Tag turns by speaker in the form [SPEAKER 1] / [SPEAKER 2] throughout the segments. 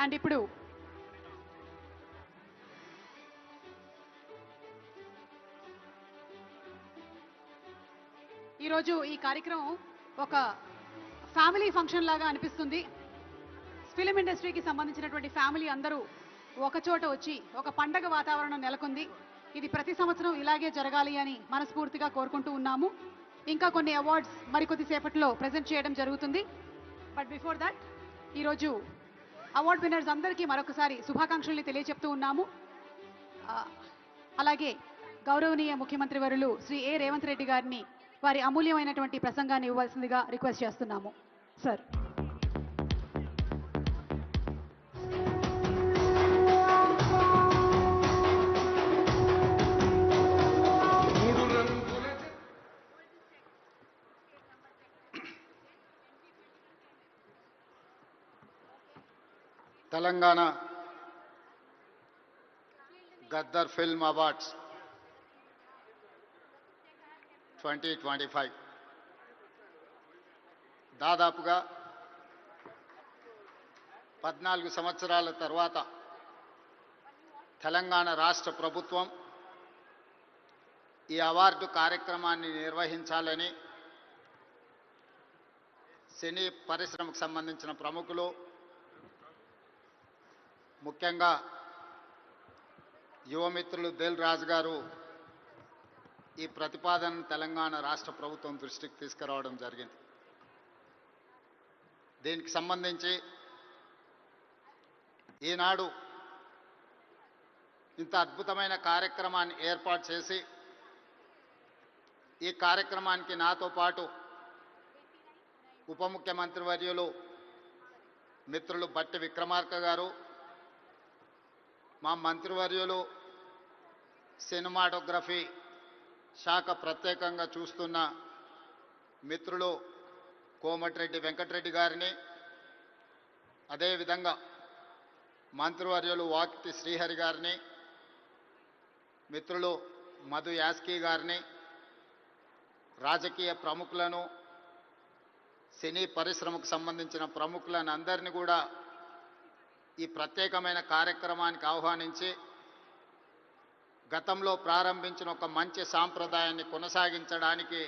[SPEAKER 1] And ఇప్పుడు ఈరోజు ఈ కార్యక్రమం ఒక ఫ్యామిలీ ఫంక్షన్ లాగా అనిపిస్తుంది. ఫిలిం ఇండస్ట్రీకి సంబంధించినటువంటి ఫ్యామిలీ అందరూ ఒక చోట వచ్చి ఒక పండగ వాతావరణం నెలకొంది. ఇది ప్రతి సంవత్సరం ఇలాగే జరగాలి అని మనస్ఫూర్తిగా కోరుకుంటూ ఉన్నాము. ఇంకా కొన్ని అవార్డ్స్ మరికొద్ది సేపట్లో ప్రెజెంట్ చేయడం జరుగుతుంది. బట్ బిఫోర్ దట్ ఈరోజు అవార్డ్ విన్నర్స్ అందరికీ మరొకసారి శుభాకాంక్షల్ని తెలియజెప్తూ ఉన్నాము. అలాగే గౌరవనీయ ముఖ్యమంత్రి వర్యులు శ్రీ ఏ రేవంత్ రెడ్డి గారిని వారి అమూల్యమైనటువంటి ప్రసంగాన్ని ఇవ్వాల్సిందిగా రిక్వెస్ట్ చేస్తున్నాము. Sir.
[SPEAKER 2] Telangana Gaddar film awards 2025 దాదాపుగా 14 సంవత్సరాల తర్వాత తెలంగాణ రాష్ట్ర ప్రభుత్వం ఈ అవార్డు కార్యక్రమాన్ని నిర్వహించాలని సినీ పరిశ్రమకు సంబంధించిన ప్రముఖులు, ముఖ్యంగా యువమిత్రులు దిల్ రాజు గారు ఈ ప్రతిపాదనను తెలంగాణ రాష్ట్ర ప్రభుత్వం దృష్టికి తీసుకురావడం జరిగింది. దీనికి సంబంధించి ఈనాడు ఇంత అద్భుతమైన కార్యక్రమాన్ని ఏర్పాటు చేసి ఈ కార్యక్రమానికి నాతో పాటు ఉప ముఖ్యమంత్రి వర్యులు మిత్రులు బట్టి విక్రమార్క గారు, మా మంత్రివర్యులు సినిమాటోగ్రఫీ శాఖ ప్రత్యేకంగా చూస్తున్న మిత్రులు కోమటిరెడ్డి వెంకటరెడ్డి గారిని, అదేవిధంగా మంత్రివర్యులు వాకిటి శ్రీహరి గారిని, మిత్రులు మధు యాస్కీ గారిని, రాజకీయ ప్రముఖులను, సినీ పరిశ్రమకు సంబంధించిన ప్రముఖులను అందరినీ కూడా ఈ ప్రత్యేకమైన కార్యక్రమానికి ఆహ్వానించి గతంలో ప్రారంభించిన ఒక మంచి సాంప్రదాయాన్ని కొనసాగించడానికి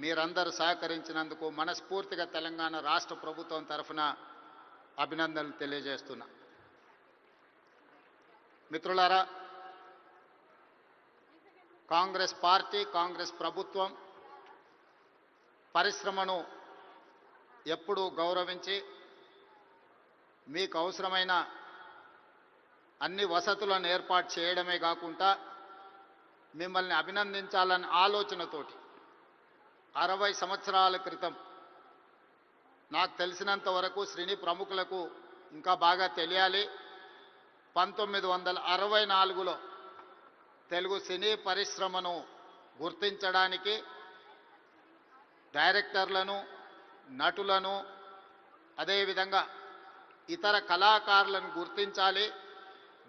[SPEAKER 2] మీరందరూ సహకరించినందుకు మనస్ఫూర్తిగా తెలంగాణ రాష్ట్ర ప్రభుత్వం తరఫున అభినందనలు తెలియజేస్తున్నా. మిత్రులారా, కాంగ్రెస్ పార్టీ, కాంగ్రెస్ ప్రభుత్వం పరిశ్రమను ఎప్పుడూ గౌరవించి మీకు అవసరమైన అన్ని వసతులను ఏర్పాటు చేయడమే కాకుండా మిమ్మల్ని అభినందించాలన్న ఆలోచనతోటి 60 సంవత్సరాల క్రితం, నాకు తెలిసినంత వరకు సినీ ప్రముఖులకు ఇంకా బాగా తెలియాలి, 1964లో తెలుగు సినీ పరిశ్రమను గుర్తించడానికి డైరెక్టర్లను, నటులను, అదేవిధంగా ఇతర కళాకారులను గుర్తించాలి,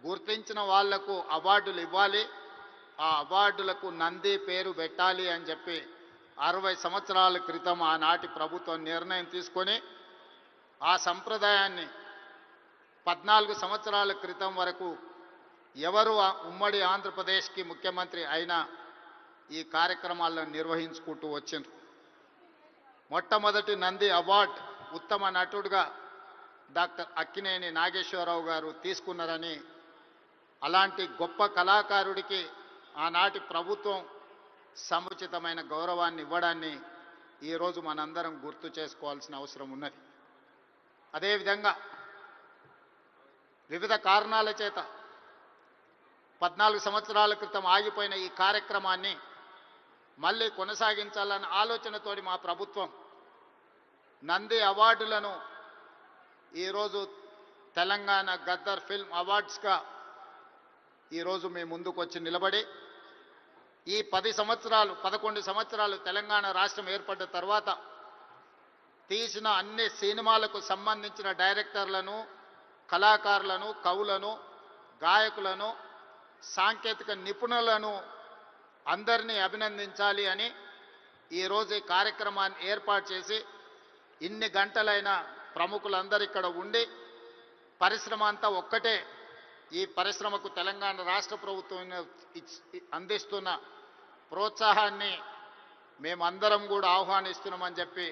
[SPEAKER 2] గుర్తించిన వాళ్లకు అవార్డులు ఇవ్వాలి, ఆ అవార్డులకు నంది పేరు పెట్టాలి అని చెప్పి 60 సంవత్సరాల క్రితం ఆనాటి ప్రభుత్వం నిర్ణయం తీసుకొని ఆ సంప్రదాయాన్ని 14 సంవత్సరాల క్రితం వరకు ఎవరు ఉమ్మడి ఆంధ్రప్రదేశ్కి ముఖ్యమంత్రి అయినా ఈ కార్యక్రమాలను నిర్వహించుకుంటూ వచ్చిండ్రు. మొట్టమొదటి నంది అవార్డు ఉత్తమ నటుడుగా డాక్టర్ అక్కినేని నాగేశ్వరరావు గారు తీసుకున్నారని, అలాంటి గొప్ప కళాకారుడికి ఆనాటి ప్రభుత్వం సముచితమైన గౌరవాన్ని ఇవ్వడాన్ని ఈరోజు మనందరం గుర్తు చేసుకోవాల్సిన అవసరం ఉన్నది. అదేవిధంగా వివిధ కారణాల చేత 14 సంవత్సరాల క్రితం ఆగిపోయిన ఈ కార్యక్రమాన్ని మళ్ళీ కొనసాగించాలన్న ఆలోచనతోటి మా ప్రభుత్వం నంది అవార్డులను ఈరోజు తెలంగాణ గద్దర్ ఫిల్మ్ అవార్డ్స్గా ఈరోజు మీ ముందుకు వచ్చి నిలబడి ఈ 11 సంవత్సరాలు తెలంగాణ రాష్ట్రం ఏర్పడ్డ తర్వాత తీసిన అన్ని సినిమాలకు సంబంధించిన డైరెక్టర్లను, కళాకారులను, కవులను, గాయకులను, సాంకేతిక నిపుణులను అందరినీ అభినందించాలి అని ఈరోజు ఈ కార్యక్రమాన్ని ఏర్పాటు చేసి ఇన్ని గంటలైన ప్రముఖులందరూ ఇక్కడ ఉండి పరిశ్రమ అంతా ఒక్కటే. ఈ పరిశ్రమకు తెలంగాణ రాష్ట్ర ప్రభుత్వం అందిస్తున్న ప్రోత్సాహాన్ని మేమందరం కూడా ఆహ్వానిస్తున్నామని చెప్పి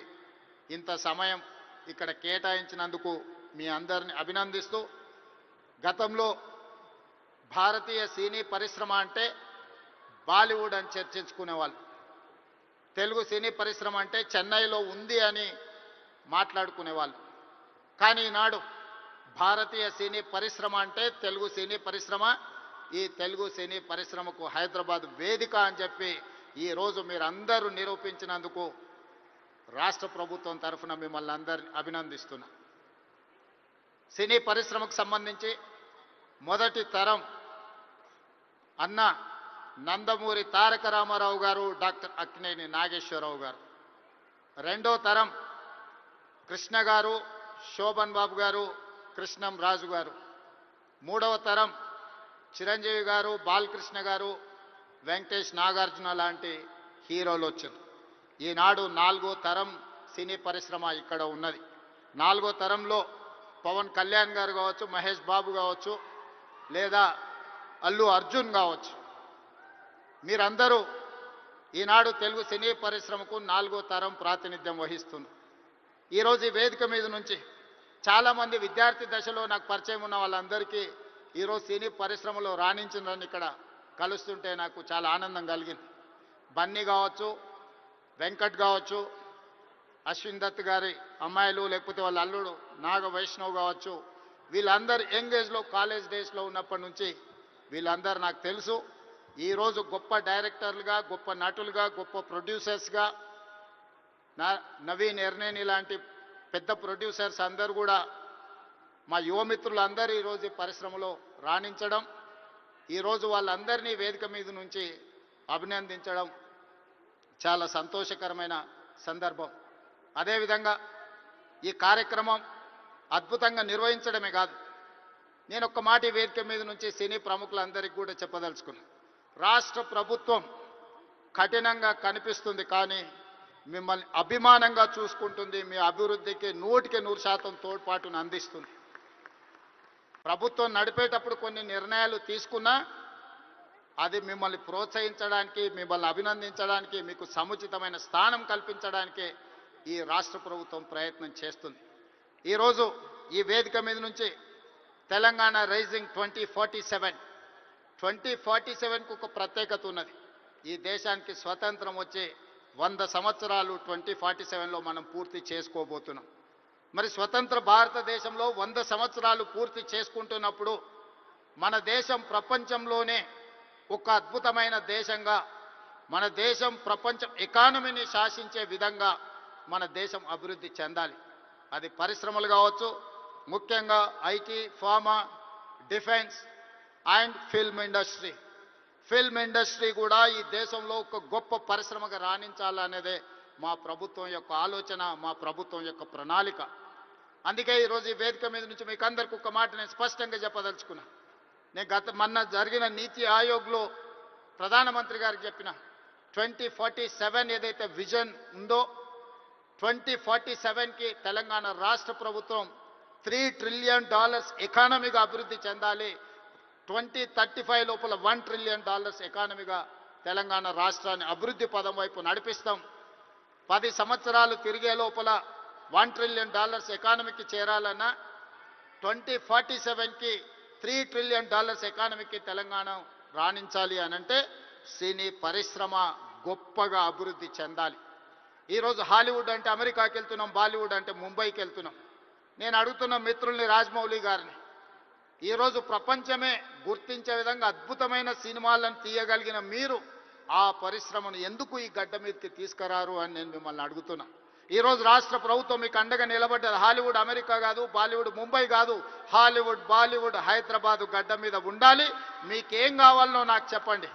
[SPEAKER 2] ఇంత సమయం ఇక్కడ కేటాయించినందుకు మీ అందరిని అభినందిస్తూ, గతంలో భారతీయ సినీ పరిశ్రమ అంటే బాలీవుడ్ అని చర్చించుకునేవాళ్ళు. తెలుగు సినీ పరిశ్రమ అంటే చెన్నైలో ఉంది అని మాట్లాడుకునేవాళ్ళు. కానీ ఈనాడు భారతీయ సినీ పరిశ్రమ అంటే తెలుగు సినీ పరిశ్రమ. ఈ తెలుగు సినీ పరిశ్రమకు హైదరాబాద్ వేదిక అని చెప్పి ఈరోజు మీరందరూ నిరూపించినందుకు రాష్ట్ర ప్రభుత్వం తరఫున మిమ్మల్ని అందరిని అభినందిస్తున్నా. సినీ పరిశ్రమకు సంబంధించి మొదటి తరం అన్న నందమూరి తారక రామారావు గారు, డాక్టర్ అక్కినేని నాగేశ్వరరావు గారు. రెండో తరం కృష్ణ గారు, శోభన్ బాబు గారు, కృష్ణం రాజు గారు. మూడవ తరం చిరంజీవి గారు, బాలకృష్ణ గారు, వెంకటేష్ నాగార్జున లాంటి హీరోలు వచ్చారు. ఈనాడు నాలుగో తరం సినీ పరిశ్రమ ఇక్కడ ఉన్నది. నాలుగో తరంలో పవన్ కళ్యాణ్ గారు కావచ్చు, మహేష్ బాబు కావచ్చు, లేదా అల్లు అర్జున్ కావచ్చు. మీరందరూ ఈనాడు తెలుగు సినీ పరిశ్రమకు నాలుగో తరం ప్రాతినిధ్యం వహిస్తున్నారు. ఈరోజు ఈ వేదిక మీద నుంచి చాలామంది విద్యార్థి దశలో నాకు పరిచయం ఉన్న వాళ్ళందరికీ ఈరోజు సినీ పరిశ్రమలో రాణించిందని ఇక్కడ కలుస్తుంటే నాకు చాలా ఆనందం కలిగింది. బన్నీ కావచ్చు, వెంకట్ కావచ్చు, అశ్విన్ దత్ గారి అమ్మాయిలు, లేకపోతే వాళ్ళ అల్లుడు నాగ వైష్ణవ్ కావచ్చు, వీళ్ళందరూ యంగ్ ఏజ్లో కాలేజ్ డేస్లో ఉన్నప్పటి నుంచి వీళ్ళందరూ నాకు తెలుసు. ఈరోజు గొప్ప డైరెక్టర్లుగా, గొప్ప నటులుగా, గొప్ప ప్రొడ్యూసర్స్గా, నవీన్ ఎర్నేని లాంటి పెద్ద ప్రొడ్యూసర్స్ అందరూ కూడా మా యువమిత్రులందరూ ఈరోజు ఈ పరిశ్రమలో రాణించడం, ఈరోజు వాళ్ళందరినీ వేదిక మీద నుంచి అభినందించడం చాలా సంతోషకరమైన సందర్భం. అదేవిధంగా ఈ కార్యక్రమం అద్భుతంగా నిర్వహించడమే కాదు, నేను ఒక్క మాట ఈ వేదిక మీద నుంచి సినీ ప్రముఖులందరికీ కూడా చెప్పదలుచుకున్నాను. రాష్ట్ర ప్రభుత్వం కఠినంగా కనిపిస్తుంది, కానీ మిమ్మల్ని అభిమానంగా చూసుకుంటుంది. మీ అభివృద్ధికి 100% తోడ్పాటును అందిస్తుంది. ప్రభుత్వం నడిపేటప్పుడు కొన్ని నిర్ణయాలు తీసుకున్నా అది మిమ్మల్ని ప్రోత్సహించడానికి, మిమ్మల్ని అభినందించడానికి, మీకు సముచితమైన స్థానం కల్పించడానికే ఈ రాష్ట్ర ప్రభుత్వం ప్రయత్నం చేస్తుంది. ఈరోజు ఈ వేదిక మీద నుంచి తెలంగాణ రైజింగ్ 2047కు ఒక ప్రత్యేకత ఉన్నది. ఈ దేశానికి స్వతంత్రం వచ్చే 100 సంవత్సరాలు 2047లో మనం పూర్తి చేసుకోబోతున్నాం. మరి స్వతంత్ర భారతదేశంలో 100 సంవత్సరాలు పూర్తి చేసుకుంటున్నప్పుడు మన దేశం ప్రపంచంలోనే ఒక అద్భుతమైన దేశంగా, మన దేశం ప్రపంచం ఎకానమీని శాసించే విధంగా మన దేశం అభివృద్ధి చెందాలి. అది పరిశ్రమలు కావచ్చు, ముఖ్యంగా IT, pharma, defence and film industry. Film industry కూడా ఈ దేశంలో ఒక గొప్ప పరిశ్రమగా రాణించాలనేదే మా ప్రభుత్వం యొక్క ఆలోచన, మా ప్రభుత్వం యొక్క ప్రణాళిక. అందుకే ఈరోజు ఈ వేదిక మీద నుంచి మీకు అందరికీ ఒక మాట నేను స్పష్టంగా చెప్పదలుచుకున్నా. నేను మొన్న జరిగిన నీతి ఆయోగ్లో ప్రధానమంత్రి గారికి చెప్పిన 2047 ఏదైతే విజన్ ఉందో 2047కి తెలంగాణ రాష్ట్ర ప్రభుత్వం $3 ట్రిలియన్ ఎకానమీగా అభివృద్ధి చెందాలి. 2035 లోపల $1 ట్రిలియన్ ఎకానమీగా తెలంగాణ రాష్ట్రాన్ని అభివృద్ధి పదం వైపు నడిపిస్తాం. 10 సంవత్సరాలు తిరిగే లోపల $1 ట్రిలియన్ ఎకానమీకి చేరాలన్నా 2047కి $3 ట్రిలియన్ ఎకానమీకి తెలంగాణ రాణించాలి అనంటే సినీ పరిశ్రమ గొప్పగా అభివృద్ధి చెందాలి. ఈరోజు హాలీవుడ్ అంటే అమెరికాకి వెళ్తున్నాం, బాలీవుడ్ అంటే ముంబైకి వెళ్తున్నాం. నేను అడుగుతున్న మిత్రుల్ని, రాజమౌళి గారిని, ఈరోజు ప్రపంచమే గుర్తించే విధంగా అద్భుతమైన సినిమాలను తీయగలిగిన మీరు ఆ పరిశ్రమను ఎందుకు ఈ గడ్డ మీదకి తీసుకురారు అని నేను మిమ్మల్ని అడుగుతున్నా. ఈరోజు రాష్ట్ర ప్రభుత్వం మీకు అండగా నిలబడ్డది. హాలీవుడ్ అమెరికా కాదు, బాలీవుడ్ ముంబై కాదు, హాలీవుడ్ బాలీవుడ్ హైదరాబాదు గడ్డ మీద ఉండాలి. మీకేం కావాలనో నాకు చెప్పండి,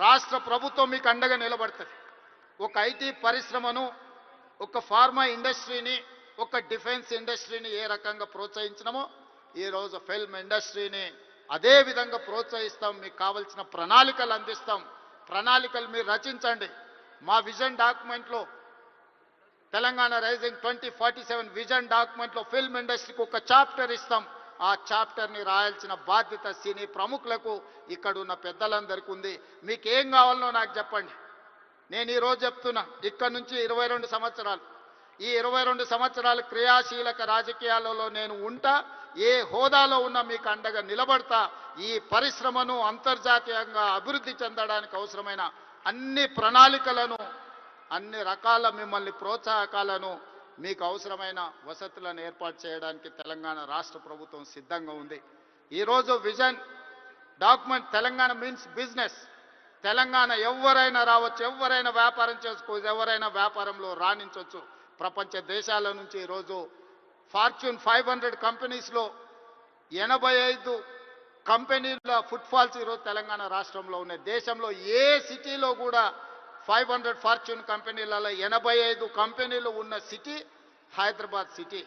[SPEAKER 2] రాష్ట్ర ప్రభుత్వం మీకు అండగా నిలబడుతుంది. ఒక ఐటీ పరిశ్రమను, ఒక ఫార్మా ఇండస్ట్రీని, ఒక డిఫెన్స్ ఇండస్ట్రీని ఏ రకంగా ప్రోత్సహించినామో ఈరోజు ఫిల్మ్ ఇండస్ట్రీని అదే విధంగా ప్రోత్సహిస్తాం. మీకు కావాల్సిన ప్రణాళికలు అందిస్తాం. ప్రణాళికలు మీరు రచించండి. మా విజన్ డాక్యుమెంట్లో తెలంగాణ రైజింగ్ 2047 విజన్ డాక్యుమెంట్లో ఫిల్మ్ ఇండస్ట్రీకి ఒక చాప్టర్ ఇస్తాం. ఆ చాప్టర్ని రాయాల్సిన బాధ్యత సినీ ప్రముఖులకు, ఇక్కడ ఉన్న పెద్దలందరికీ ఉంది. మీకు ఏం కావాలనో నాకు చెప్పండి. నేను ఈరోజు చెప్తున్నా, ఇక్కడ నుంచి 22 సంవత్సరాలు, ఈ 22 సంవత్సరాలు క్రియాశీలక రాజకీయాలలో నేను ఉంటా. ఏ హోదాలో ఉన్నా మీకు అండగా నిలబడతా. ఈ పరిశ్రమను అంతర్జాతీయంగా అభివృద్ధి చెందడానికి అవసరమైన అన్ని ప్రణాళికలను, అన్ని రకాల మిమ్మల్ని ప్రోత్సాహకాలను, మీకు అవసరమైన వసతులను ఏర్పాటు చేయడానికి తెలంగాణ రాష్ట్ర ప్రభుత్వం సిద్ధంగా ఉంది. ఈరోజు vision document Telangana means business. Telangana ఎవరైనా రావచ్చు, ఎవరైనా వ్యాపారం చేసుకోవచ్చు, ఎవరైనా వ్యాపారంలో రాణించవచ్చు. ప్రపంచ దేశాల నుంచి ఈరోజు ఫార్చ్యూన్ 500 కంపెనీస్లో 85 కంపెనీల ఫుట్ఫాల్స్ ఈరోజు తెలంగాణ రాష్ట్రంలో ఉన్నాయి. దేశంలో ఏ సిటీలో కూడా 500 ఫార్చ్యూన్ కంపెనీలలో 85 కంపెనీలు ఉన్న సిటీ హైదరాబాద్ సిటీ.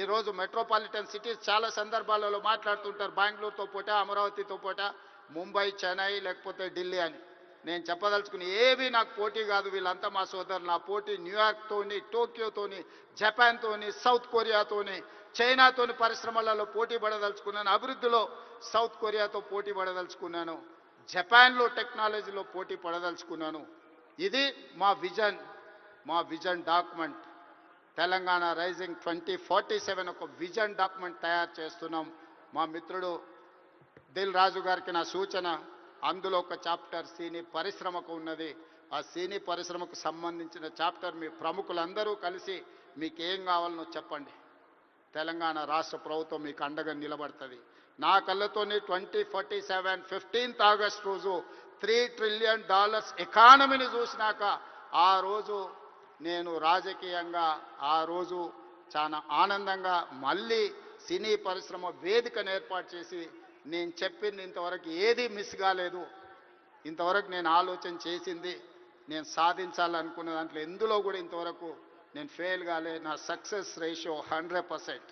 [SPEAKER 2] ఈరోజు మెట్రోపాలిటన్ సిటీస్ చాలా సందర్భాలలో మాట్లాడుతుంటారు, బెంగళూరుతో పోటా, అమరావతితో పోటా, ముంబై, చెన్నై, లేకపోతే ఢిల్లీ అని. నేను చెప్పదలుచుకుని ఏవి నాకు పోటీ కాదు, వీళ్ళంతా మా సోదరులు. నా పోటీ న్యూయార్క్తోని, టోక్యోతోని, జపాన్తోని, సౌత్ కొరియాతోని, చైనాతోని పరిశ్రమలలో పోటీ పడదలుచుకున్నాను. అభివృద్ధిలో సౌత్ కొరియాతో పోటీ పడదలుచుకున్నాను. జపాన్లో టెక్నాలజీలో పోటీ పడదలుచుకున్నాను. ఇది మా విజన్ డాక్యుమెంట్. తెలంగాణ రైజింగ్ 2047 ఒక విజన్ డాక్యుమెంట్ తయారు చేస్తున్నాం. మా మిత్రుడు దిల్ రాజు గారికి నా సూచన, అందులో ఒక చాప్టర్ సినీ పరిశ్రమకు ఉన్నది. ఆ సినీ పరిశ్రమకు సంబంధించిన చాప్టర్ మీ ప్రముఖులందరూ కలిసి మీకు ఏం కావాలనో చెప్పండి. తెలంగాణ రాష్ట్ర ప్రభుత్వం మీకు అండగా నిలబడుతుంది. నా కళ్ళతోని 2047 15th ఆగస్ట్ రోజు $3 trillion ఎకానమీని చూసినాక ఆ రోజు నేను రాజకీయంగా ఆ రోజు చాలా ఆనందంగా మళ్ళీ సినీ పరిశ్రమ వేదికను ఏర్పాటు చేసి నేను చెప్పింది ఇంతవరకు ఏది మిస్ కాలేదు. ఇంతవరకు నేను ఆలోచన చేసింది, నేను సాధించాలనుకున్న దాంట్లో ఎందులో కూడా ఇంతవరకు నేను ఫెయిల్ కాలే. నా సక్సెస్ రేషియో 100%.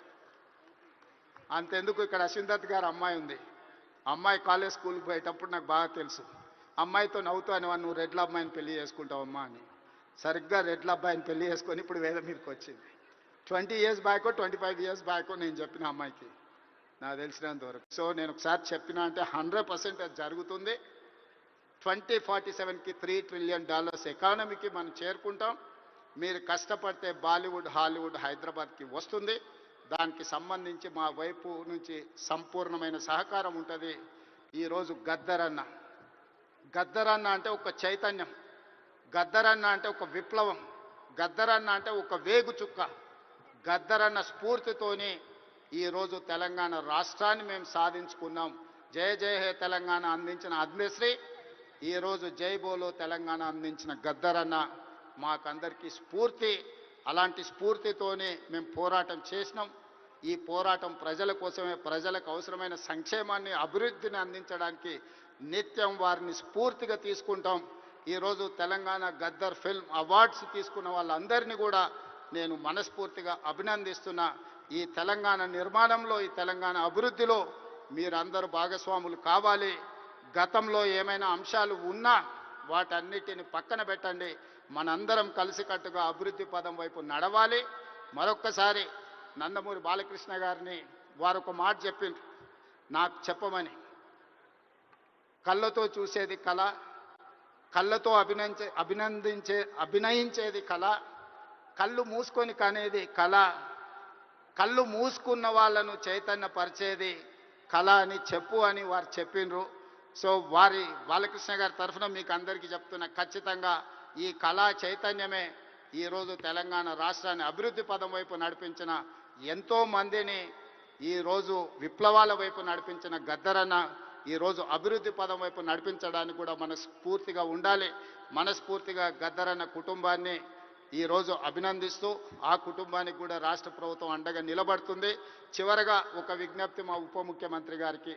[SPEAKER 2] అంతెందుకు, ఇక్కడ అశ్విందత్ గారు అమ్మాయి ఉంది. అమ్మాయి కాలేజ్ స్కూల్కి పోయేటప్పుడు నాకు బాగా తెలుసు. అమ్మాయితో నవ్వుతూ అనేవాడు, నువ్వు రెడ్ల అమ్మాయిని పెళ్లి చేసుకుంటావమ్మా అని. సరిగ్గా రెడ్ల అబ్బాయిని పెళ్లి చేసుకొని ఇప్పుడు వేద మీదకి వచ్చింది. 20 years బ్యాక్ 25 years బ్యాక్ నేను చెప్పిన అమ్మాయికి, నాకు తెలిసినంత వరకు. సో నేను ఒకసారి చెప్పిన అంటే 100% అది జరుగుతుంది. 2047కి $3 trillion ఎకానమీకి మనం చేరుకుంటాం. మీరు కష్టపడితే బాలీవుడ్, హాలీవుడ్ హైదరాబాద్కి వస్తుంది. దానికి సంబంధించి మా వైపు నుంచి సంపూర్ణమైన సహకారం ఉంటుంది. ఈరోజు గద్దరన్న అంటే ఒక చైతన్యం, గద్దరన్న అంటే ఒక విప్లవం, గద్దరన్న అంటే ఒక వేగు చుక్క. గద్దరన్న స్ఫూర్తితోని ఈరోజు తెలంగాణ రాష్ట్రాన్ని మేము సాధించుకున్నాం. జయ జయ హే తెలంగాణ అందించిన అద్మశ్రీ, ఈరోజు జై బోలో తెలంగాణ అందించిన గద్దరన్న మాకందరికీ స్ఫూర్తి. అలాంటి స్ఫూర్తితోనే మేము పోరాటం చేసినాం. ఈ పోరాటం ప్రజల కోసమే, ప్రజలకు అవసరమైన సంక్షేమాన్ని, అభివృద్ధిని అందించడానికి నిత్యం వారిని స్ఫూర్తిగా తీసుకుంటాం. ఈరోజు తెలంగాణ గద్దర్ ఫిల్మ్ అవార్డ్స్ తీసుకున్న వాళ్ళందరినీ కూడా నేను మనస్ఫూర్తిగా అభినందిస్తున్నా. ఈ తెలంగాణ నిర్మాణంలో, ఈ తెలంగాణ అభివృద్ధిలో మీరందరూ భాగస్వాములు కావాలి. గతంలో ఏమైనా అంశాలు ఉన్నా వాటన్నిటిని పక్కన పెట్టండి. మనందరం కలిసికట్టుగా అభివృద్ధి పదం వైపు నడవాలి. మరొక్కసారి నందమూరి బాలకృష్ణ గారిని వారు ఒక మాట చెప్పిండ్రు నాకు చెప్పమని. కళ్ళతో చూసేది కళ, కళ్ళతో అభినయించేది కళ, కళ్ళు మూసుకొని కనేది కళ, కళ్ళు మూసుకున్న వాళ్ళను చైతన్యపరిచేది కళ అని చెప్పు అని వారు చెప్పిండ్రు. సో వారి బాలకృష్ణ గారి తరఫున మీకు అందరికీ చెప్తున్నా, ఖచ్చితంగా ఈ కళా చైతన్యమే ఈరోజు తెలంగాణ రాష్ట్రాన్ని అభివృద్ధి పదం వైపు నడిపించిన, ఎంతో మందిని ఈరోజు విప్లవాల వైపు నడిపించిన గద్దరన్న ఈరోజు అభివృద్ధి పదం వైపు నడిపించడానికి కూడా మనస్ఫూర్తిగా ఉండాలి. మనస్ఫూర్తిగా గద్దరన్న కుటుంబాన్ని ఈరోజు అభినందిస్తూ ఆ కుటుంబానికి కూడా రాష్ట్ర ప్రభుత్వం అండగా నిలబడుతుంది. చివరగా ఒక విజ్ఞప్తి మా ఉప ముఖ్యమంత్రి గారికి.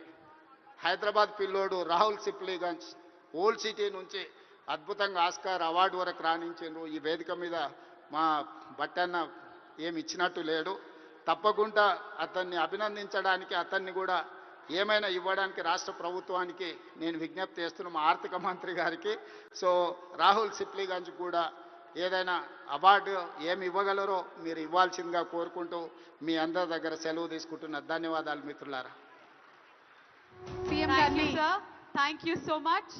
[SPEAKER 2] హైదరాబాద్ పిల్లోడు రాహుల్ సిప్లీగంజ్ ఓల్డ్ సిటీ నుంచి అద్భుతంగా ఆస్కార్ అవార్డు వరకు రాణించారు. ఈ వేదిక మీద మా బట్టన్న ఏమి ఇచ్చినట్టు లేడు. తప్పకుండా అతన్ని అభినందించడానికి, అతన్ని కూడా ఏమైనా ఇవ్వడానికి రాష్ట్ర ప్రభుత్వానికి నేను విజ్ఞప్తి చేస్తున్నా, మా ఆర్థిక మంత్రి గారికి. సో రాహుల్ సిప్లీగంజ్ కూడా ఏదైనా అవార్డు ఏమి ఇవ్వగలరో మీరు ఇవ్వాల్సిందిగా కోరుకుంటూ మీ అందరి దగ్గర సెలవు తీసుకుంటున్న ధన్యవాదాలు మిత్రులారా.
[SPEAKER 1] సీఎం
[SPEAKER 3] Thank
[SPEAKER 1] గారిని
[SPEAKER 3] you, sir. Thank you so much.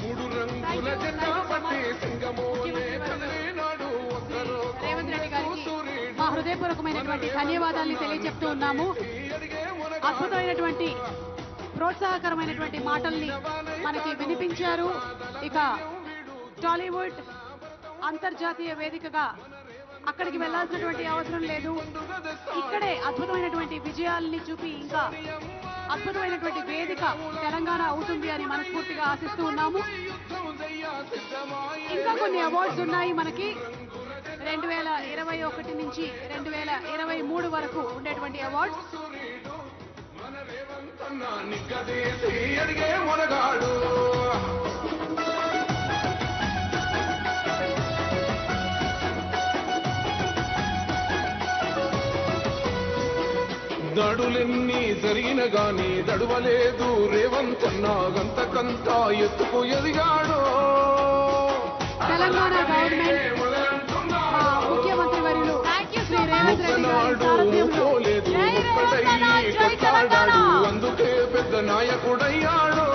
[SPEAKER 4] మూడు రంగుల జెండా పట్టి సింగమోలే కదిలినాడు ఒక్కరో
[SPEAKER 1] రేవంత్ రెడ్డి గారికి మా హృదయపూర్వకమైనటువంటి ధన్యవాదాలను తెలియజెప్తూ ఉన్నాము. అద్భుతమైనటువంటి ప్రోత్సాహకరమైనటువంటి మాటల్ని మనకి వినిపించారు. ఇక టాలీవుడ్ అంతర్జాతీయ వేదికగా అక్కడికి వెళ్లాల్సినటువంటి అవసరం లేదు. ఇక్కడే అద్భుతమైనటువంటి విజయాల్ని చూపి ఇంకా అద్భుతమైనటువంటి వేదిక తెలంగాణ అవుతుంది అని మనస్ఫూర్తిగా ఆశిస్తూ ఉన్నాము. ఇంకా కొన్ని అవార్డ్స్ ఉన్నాయి మనకి 2021 నుంచి 2023 వరకు ఉండేటువంటి అవార్డ్స్.
[SPEAKER 4] నిగ్గదీసి అడిగే మొనగాడు దడులెన్ని జరిగిన గాని దడువలేదు రేవంత్ అన్నా గంతకంతా ఎత్తుకు ఎదిగాడు.
[SPEAKER 1] తెలంగాణ గవర్నమెంట్ మా ముఖ్యమంత్రి వర్యులు శ్రీ రేవంత్ రెడ్డి గారి సారథ్యంలో
[SPEAKER 4] పోలేదు ఒక్కడై కొట్లాడాడు, అందుకే పెద్ద నాయకుడయ్యాడు.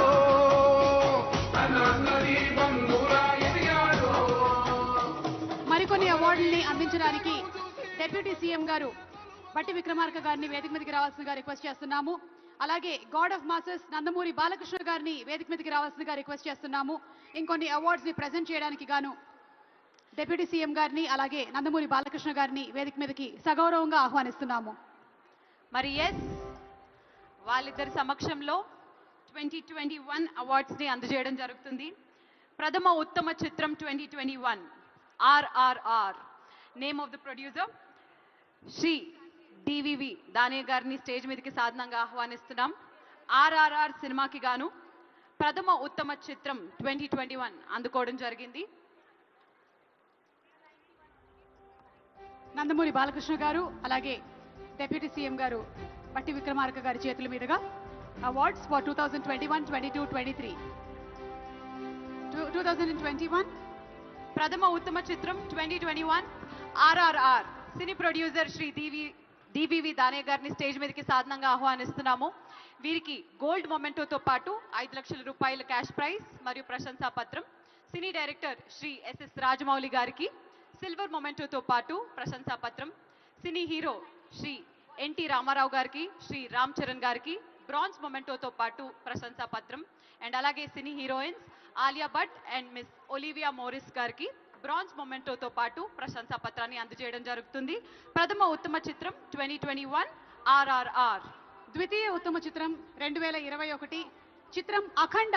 [SPEAKER 1] మరికొన్ని అవార్డుల్ని అందించడానికి డిప్యూటీ సీఎం గారు బట్టి విక్రమార్క గారిని వేదిక మీదకి రావాల్సిందిగా రిక్వెస్ట్ చేస్తున్నాము. అలాగే God of masses Nandamuri Balakrishna గారిని వేదిక మీదకి రావాల్సిందిగా రిక్వెస్ట్ చేస్తున్నాము. ఇంకొన్ని అవార్డ్స్ ని ప్రెజెంట్ చేయడానికి గాను డిప్యూటీ సీఎం గారిని అలాగే నందమూరి బాలకృష్ణ గారిని వేదిక మీదకి సగౌరవంగా ఆహ్వానిస్తున్నాము.
[SPEAKER 3] మరి ఎస్, వాళ్ళిద్దరి సమక్షంలో 2021 అవార్డ్స్ ని అందజేయడం జరుగుతుంది. ప్రథమ ఉత్తమ చిత్రం 2021 RRR. Name of the producer Shri DVV Danayya గారిని స్టేజ్ మీదకి సాధనంగా ఆహ్వానిస్తున్నాం. RRR సినిమాకి గాను ప్రథమ ఉత్తమ చిత్రం 2021 అందుకోవడం జరిగింది.
[SPEAKER 1] నందమూరి బాలకృష్ణ గారు అలాగే డిప్యూటీ సీఎం గారు బట్టి విక్రమార్క గారి చేతుల మీదుగా అవార్డ్స్ ఫర్ 2021, 22, 23. 2021
[SPEAKER 3] ప్రథమ ఉత్తమ చిత్రం 2021 RRR. సినీ ప్రొడ్యూసర్ శ్రీ డివివి దానయ్య గారిని స్టేజ్ మీదకి సాధనంగా ఆహ్వానిస్తున్నాము. వీరికి గోల్డ్ మొమెంటోతో పాటు 5 లక్షల రూపాయల క్యాష్ ప్రైజ్ మరియు ప్రశంసా పత్రం. Cine director Shri SS Rajamouli గారికి సిల్వర్ మొమెంటోతో పాటు ప్రశంసా పత్రం. Cine hero Shri NT Rama Rao గారికి శ్రీ రామ్ చరణ్ గారికి బ్రాంజ్ మొమెంటోతో పాటు ప్రశంసా పత్రం. అండ్ అలాగే cine heroines Alia Bhatt and miss Olivia Morris గారికి బ్రాంజ్ మొమెంటోతో పాటు ప్రశంసా పత్రాన్ని అందజేయడం జరుగుతుంది. ప్రథమ ఉత్తమ చిత్రం 2021 RRR.
[SPEAKER 1] ద్వితీయ ఉత్తమ చిత్రం 2021 చిత్రం Akhanda.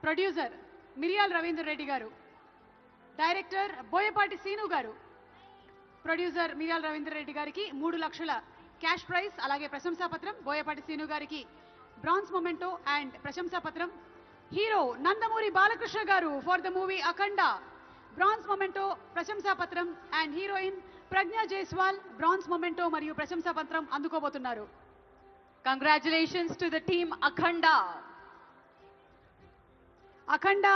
[SPEAKER 1] Producer Miryal Ravinder Reddy garu, director Boyapati Seenu garu. Producer Miryal Ravinder Reddy గారికి 3 లక్షల క్యాష్ ప్రైజ్ అలాగే ప్రశంసా పత్రం. బోయపాటి సీను గారికి బ్రాంజ్ మొమెంటో అండ్ ప్రశంసా పత్రం. Hero Nandamuri Balakrishna garu for the movie Akhanda bronze memento ప్రశంసా పత్రం and heroine Pragya Jaiswal bronze memento మరియు ప్రశంసా పత్రం అందుకోబోతున్నారు.
[SPEAKER 3] Congratulations to the team Akhanda.
[SPEAKER 1] Akhanda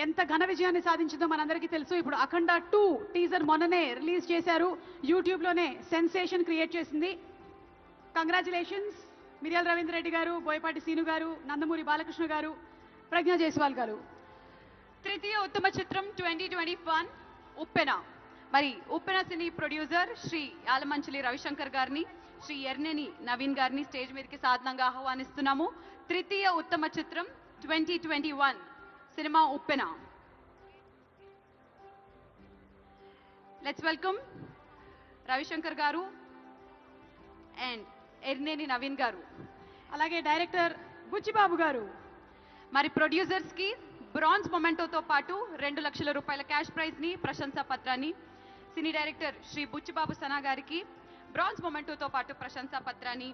[SPEAKER 1] ఎంత ఘన విజయాన్ని సాధించిందో మనందరికీ తెలుసు. ఇప్పుడు అఖండ 2 టీజర్ మొన్ననే రిలీజ్ చేశారు. యూట్యూబ్ లోనే సెన్సేషన్ క్రియేట్ చేసింది. కంగ్రాచులేషన్స్ మిరియాల్ రవీంద్ర రెడ్డి గారు, బోయపాటి సీను గారు, నందమూరి బాలకృష్ణ గారు, ప్రజ్ఞా జైస్వాల్ గారు.
[SPEAKER 3] తృతీయ ఉత్తమ చిత్రం 2021 ఉప్పెన. మరి ఉప్పెన సినీ ప్రొడ్యూసర్ శ్రీ యాలమంచిలి రవిశంకర్ గారిని శ్రీ ఎర్నేని నవీన్ గారిని స్టేజ్ మీదకి సాధనంగా ఆహ్వానిస్తున్నాము. తృతీయ ఉత్తమ చిత్రం 2021 cinema Uppena. Let's welcome Ravishankar గారు అండ్ ఎర్నేని నవీన్ గారు,
[SPEAKER 1] అలాగే డైరెక్టర్ బుచ్చిబాబు గారు.
[SPEAKER 3] మరి ప్రొడ్యూసర్స్ కి బ్రాంజ్ మొమెంటోతో పాటు 2 లక్షల రూపాయల క్యాష్ ప్రైజ్ ని ప్రశంసా పత్రాన్ని. సినీ డైరెక్టర్ శ్రీ బుచ్చిబాబు సనా గారికి బ్రాంజ్ మొమెంటోతో పాటు ప్రశంసా పత్రాన్ని.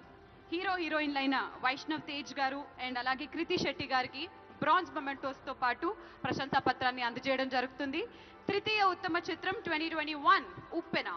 [SPEAKER 3] హీరో హీరోయిన్లైన వైష్ణవ్ తేజ్ గారు అండ్ అలాగే కృతి శెట్టి గారికి బ్రాంజ్ మొమెంటోస్తో పాటు ప్రశంసా పత్రాన్ని అందజేయడం జరుగుతుంది. తృతీయ ఉత్తమ చిత్రం 2021 ఉప్పెన.